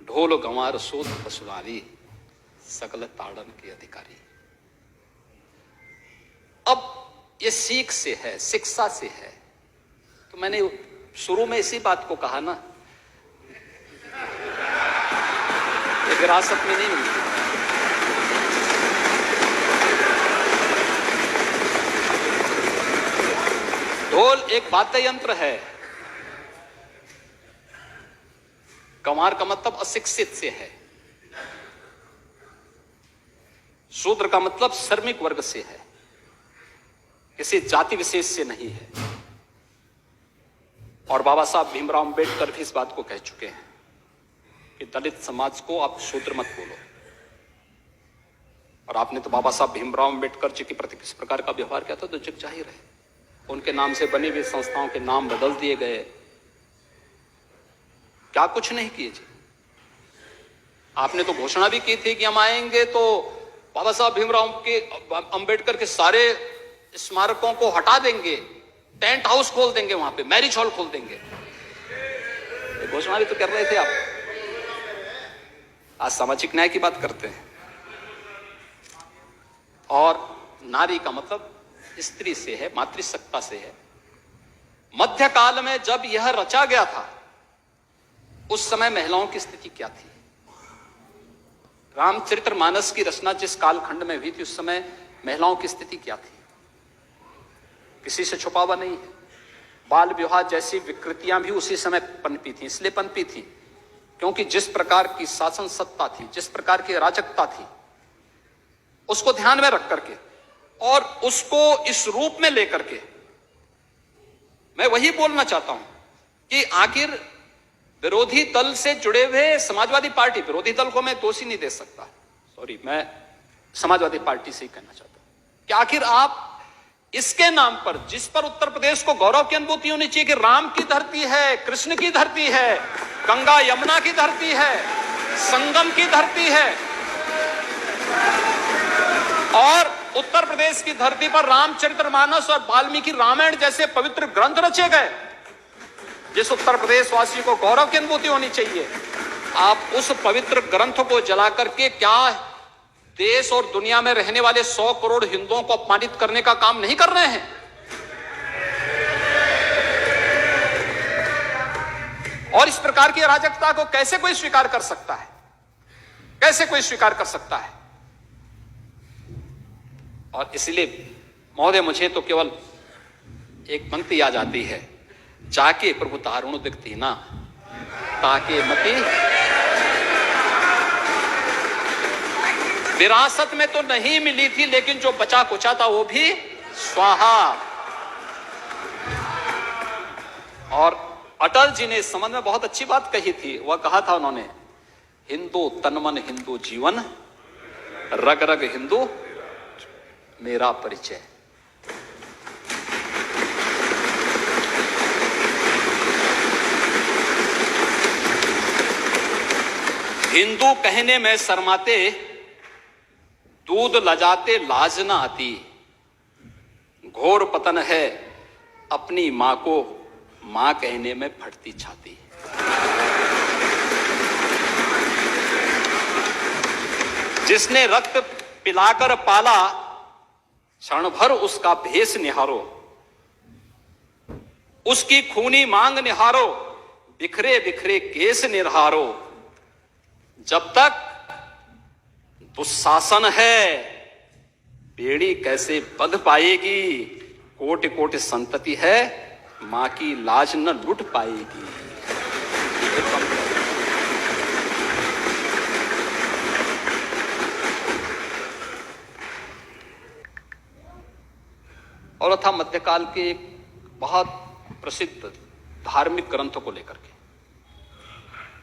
ढोल गंवार सोत पशुरारी, सकल ताड़न के अधिकारी। अब ये सीख से है, शिक्षा से है। तो मैंने शुरू में इसी बात को कहा ना, ये विरासत में नहीं मिलती। ढोल एक वाद्य यंत्र है। गंवार का मतलब अशिक्षित से है, शूद्र का मतलब श्रमिक वर्ग से है, किसी जाति विशेष से नहीं है। और बाबा साहब भीमराव अंबेडकर भी इस बात को कह चुके हैं कि दलित समाज को आप शूद्र मत बोलो। और आपने तो बाबा साहब भीमराव अंबेडकर जी के प्रति किस प्रकार का व्यवहार किया था तो जग जाहिर है। उनके नाम से बनी हुई संस्थाओं के नाम बदल दिए गए, क्या कुछ नहीं किए जी। आपने तो घोषणा भी की थी कि हम आएंगे तो बाबा साहब भीमराव के अंबेडकर के सारे स्मारकों को हटा देंगे, टेंट हाउस खोल देंगे, वहां पे मैरिज हॉल खोल देंगे। घोषणा भी तो कर रहे थे आप। आज सामाजिक न्याय की बात करते हैं। और नारी का मतलब स्त्री से है, मातृसत्ता से है। मध्यकाल में जब यह रचा गया था उस समय महिलाओं की स्थिति क्या थी? रामचरितमानस की रचना जिस कालखंड में हुई थी उस समय महिलाओं की स्थिति क्या थी? किसी से छुपा हुआ नहीं है। बाल विवाह जैसी विकृतियां भी उसी समय पनपी थी। इसलिए पनपी थी क्योंकि जिस प्रकार की शासन सत्ता थी, जिस प्रकार की अराजकता थी, उसको ध्यान में रख करके और उसको इस रूप में लेकर के मैं वही बोलना चाहता हूं कि आखिर विरोधी दल से जुड़े हुए समाजवादी पार्टी, विरोधी दल को मैं दोषी नहीं दे सकता, सॉरी, मैं समाजवादी पार्टी से ही कहना चाहता हूं कि आखिर आप इसके नाम पर, जिस पर उत्तर प्रदेश को गौरव की अनुभूति होनी चाहिए कि राम की धरती है, कृष्ण की धरती है, गंगा यमुना की धरती है, संगम की धरती है, और उत्तर प्रदेश की धरती पर रामचरितमानस और वाल्मीकि रामायण जैसे पवित्र ग्रंथ रचे गए, जिस उत्तर प्रदेश वासी को गौरव की अनुभूति होनी चाहिए, आप उस पवित्र ग्रंथ को जला करके क्या देश और दुनिया में रहने वाले 100 करोड़ हिंदुओं को अपमानित करने का काम नहीं कर रहे हैं? और इस प्रकार की अराजकता को कैसे कोई स्वीकार कर सकता है? कैसे कोई स्वीकार कर सकता है? और इसलिए महोदय मुझे तो केवल एक पंक्ति याद आती है, जाके प्रभु दारुण दिखती ना ताके मती। विरासत में तो नहीं मिली थी, लेकिन जो बचा कुचा था वो भी स्वाहा। और अटल जी ने इस संबंध में बहुत अच्छी बात कही थी। वह कहा था उन्होंने, हिंदू तनमन हिंदू जीवन, रग रग हिंदू मेरा परिचय। हिंदू कहने में शर्माते, दूध लजाते लाज न आती, घोर पतन है अपनी मां को मां कहने में फटती छाती। जिसने रक्त पिलाकर पाला, क्षण भर उसका भेष निहारो, उसकी खूनी मांग निहारो, बिखरे बिखरे केस निहारो। जब तक दुशासन है बेड़ी कैसे बंध पाएगी, कोटि कोटि संतति है मां की लाज न लुट पाएगी। और था मध्यकाल के एक बहुत प्रसिद्ध धार्मिक ग्रंथों को लेकर के,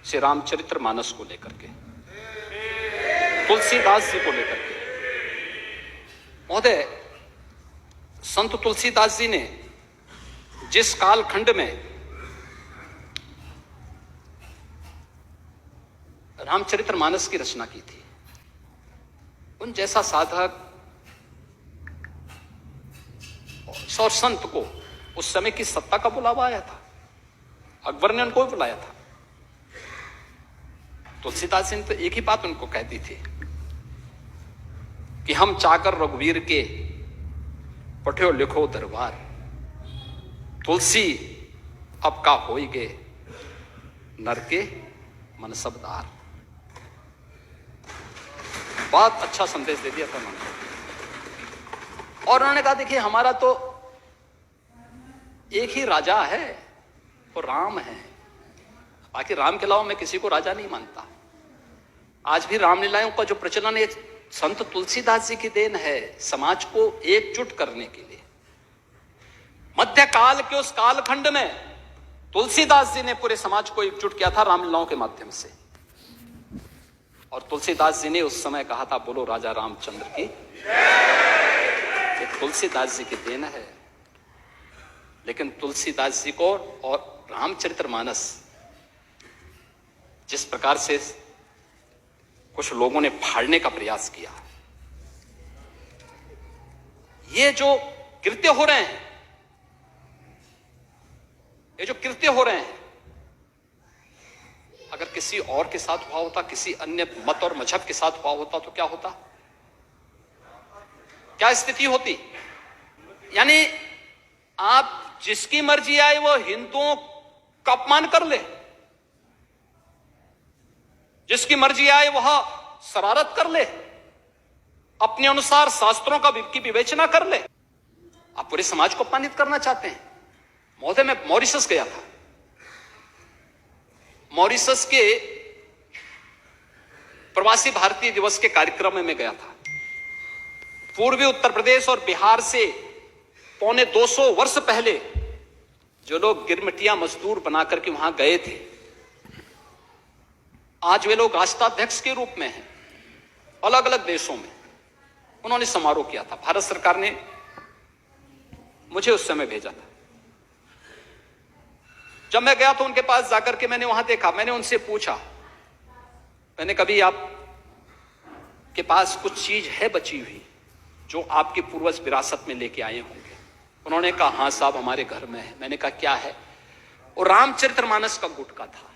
श्री रामचरितमानस को लेकर के, तुलसीदास जी को लेकर के। महोदय, संत तुलसीदास जी ने जिस कालखंड में रामचरितमानस की रचना की थी, उन जैसा साधक और संत को उस समय की सत्ता का बुलावा आया था। अकबर ने उनको भी बुलाया था। तुलसीदास जी ने तो एक ही बात उनको कहती थी कि हम चाकर रघुवीर के पठ्यो लिखो दरबार, तुलसी अब का होई गे नर के मन सबदार। बहुत अच्छा संदेश दे दिया था उन्होंने। और उन्होंने कहा देखिए हमारा तो एक ही राजा है, वो राम है, बाकी राम के अलावा मैं किसी को राजा नहीं मानता। आज भी रामलीलाओं का जो प्रचलन है संत तुलसीदास जी की देन है, समाज को एकजुट करने के लिए। मध्यकाल के उस कालखंड में तुलसीदास जी ने पूरे समाज को एकजुट किया था रामलीलाओं के माध्यम से। और तुलसीदास जी ने उस समय कहा था बोलो राजा रामचंद्र की। तुलसीदास जी की देन है। लेकिन तुलसीदास जी को और रामचरितमानस जिस प्रकार से कुछ लोगों ने फाड़ने का प्रयास किया, ये जो कृत्य हो रहे हैं, ये जो कृत्य हो रहे हैं, अगर किसी और के साथ हुआ होता, किसी अन्य मत और मजहब के साथ हुआ होता तो क्या होता, क्या स्थिति होती? यानी आप जिसकी मर्जी आए वो हिंदुओं का अपमान कर ले, जिसकी मर्जी आए वह शरारत कर ले, अपने अनुसार शास्त्रों की विवेचना कर ले। आप पूरे समाज को अपमानित करना चाहते हैं। महोदय मैं मॉरिशस गया था। मॉरिशस के प्रवासी भारतीय दिवस के कार्यक्रम में मैं गया था। पूर्वी उत्तर प्रदेश और बिहार से पौने 200 वर्ष पहले जो लोग गिरमिटिया मजदूर बनाकर के वहां गए थे, आज वे लोग राष्ट्राध्यक्ष के रूप में हैं अलग अलग देशों में। उन्होंने समारोह किया था। भारत सरकार ने मुझे उस समय भेजा था। जब मैं गया तो उनके पास जाकर के मैंने वहां देखा, मैंने उनसे पूछा, मैंने कभी आप के पास कुछ चीज है बची हुई जो आपके पूर्वज विरासत में लेके आए होंगे? उन्होंने कहा हाँ साहब हमारे घर में है। मैंने कहा क्या है? वो रामचरितमानस का गुटका था।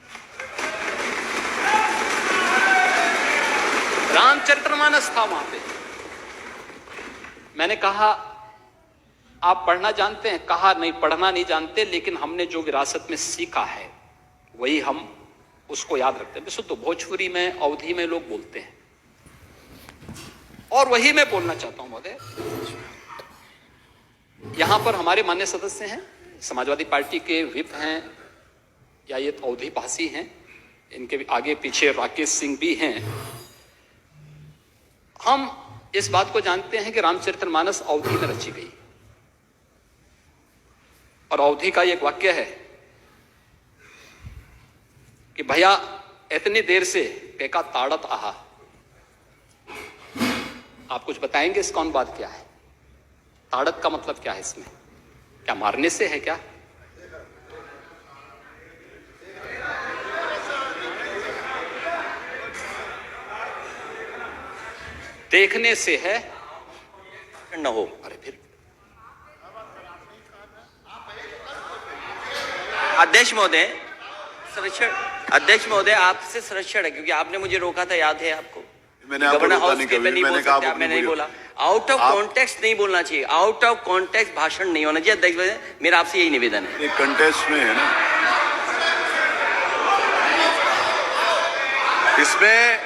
रामचरितमानस था वहां पे। मैंने कहा आप पढ़ना जानते हैं? कहा नहीं पढ़ना नहीं जानते, लेकिन हमने जो विरासत में सीखा है वही हम उसको याद रखते हैं। वैसे तो भोजपुरी में अवधी में लोग बोलते हैं और वही मैं बोलना चाहता हूं महोदय। यहां पर हमारे मान्य सदस्य हैं, समाजवादी पार्टी के व्हिप हैं या ये अवधी भाषी हैं, इनके आगे पीछे राकेश सिंह भी हैं। हम इस बात को जानते हैं कि रामचरितमानस अवधी में रची गई और अवधी का एक वाक्य है कि भैया इतनी देर से पेका ताड़त आहा। आप कुछ बताएंगे इसका अनुवाद क्या है? ताड़त का मतलब क्या है इसमें? क्या मारने से है क्या? देखने से है न हो। अरे फिर अध्यक्ष महोदय, संरक्षण अध्यक्ष महोदय आपसे संरक्षण है क्योंकि आपने मुझे रोका था, याद है आपको? मैंने आपको रोका नहीं कभी। मैंने कहा मैंने नहीं बोला। आउट ऑफ कॉन्टेक्स्ट नहीं बोलना चाहिए, आउट ऑफ कॉन्टेक्स्ट भाषण नहीं होना चाहिए। अध्यक्ष महोदय मेरा आपसे यही निवेदन है। ये कंटेस्ट में है ना, इसमें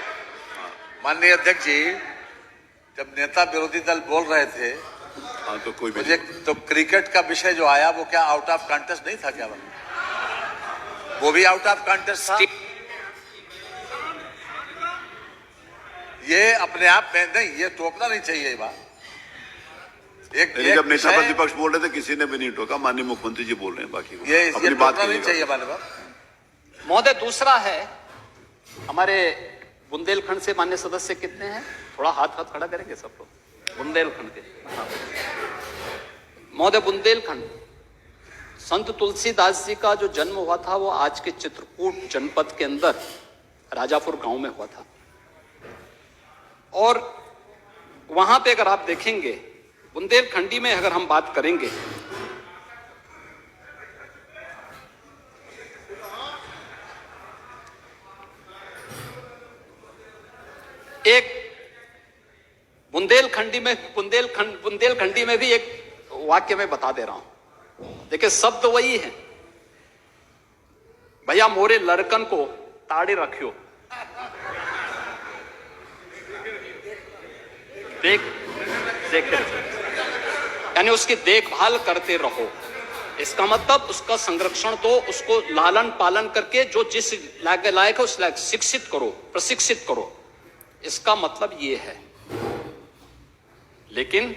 माननीय अध्यक्ष जी जब नेता विरोधी दल बोल रहे थे हाँ तो कोई मुझे तो क्रिकेट का विषय जो आया वो क्या आउट ऑफ कॉन्टेस्ट नहीं था क्या? वो भी आउट ऑफ कॉन्टेस्ट था। ये अपने आप में नहीं, ये टोकना नहीं चाहिए ये बात। एक जब नेता प्रतिपक्ष बोल रहे थे किसी ने भी नहीं टोका, माननीय मुख्यमंत्री जी बोल रहे हैं, बाकी ये टोकना नहीं चाहिए महोदय। दूसरा है हमारे बुंदेलखंड से मान्य सदस्य कितने हैं? थोड़ा हाथ खड़ा करेंगे सब लोग बुंदेलखंड के। महोदय बुंदेलखंड, संत तुलसीदास जी का जो जन्म हुआ था वो आज के चित्रकूट जनपद के अंदर राजापुर गांव में हुआ था। और वहां पे अगर आप देखेंगे बुंदेलखंडी में अगर हम बात करेंगे एक बुंदेलखंडी में भी एक वाक्य में बता दे रहा हूं। देखिए शब्द वही है, भैया मोरे लड़कन को ताड़े रखियो, देख यानी उसकी देखभाल करते रहो। इसका मतलब उसका संरक्षण तो उसको लालन पालन करके जो जिस लायक है उस लायक शिक्षित करो, प्रशिक्षित करो, इसका मतलब ये है। लेकिन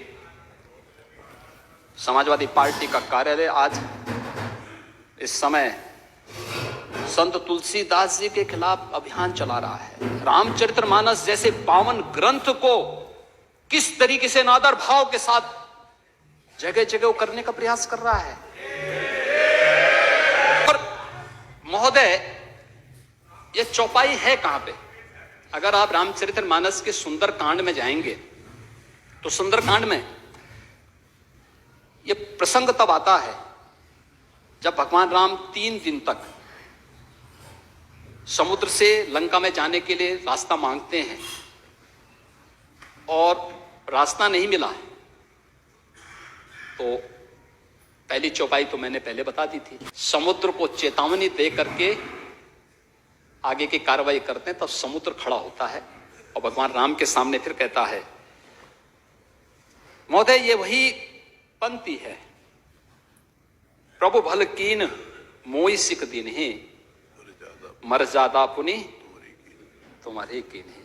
समाजवादी पार्टी का कार्यालय आज इस समय संत तुलसीदास जी के खिलाफ अभियान चला रहा है। रामचरितमानस जैसे पावन ग्रंथ को किस तरीके से नादर भाव के साथ जगह जगह करने का प्रयास कर रहा है। और महोदय, ये चौपाई है कहां पे? अगर आप रामचरितमानस के सुंदरकांड में जाएंगे तो सुंदरकांड में ये प्रसंग तब आता है जब भगवान राम 3 दिन तक समुद्र से लंका में जाने के लिए रास्ता मांगते हैं और रास्ता नहीं मिला है। तो पहली चौपाई तो मैंने पहले बता दी थी, समुद्र को चेतावनी दे करके आगे की कार्रवाई करते हैं, तब समुद्र खड़ा होता है और भगवान राम के सामने फिर कहता है, महोदय ये वही पंक्ति है, प्रभु भल कीन मोई सिक दिन ही मर ज्यादा पुनि तुम्हारे कीन ही।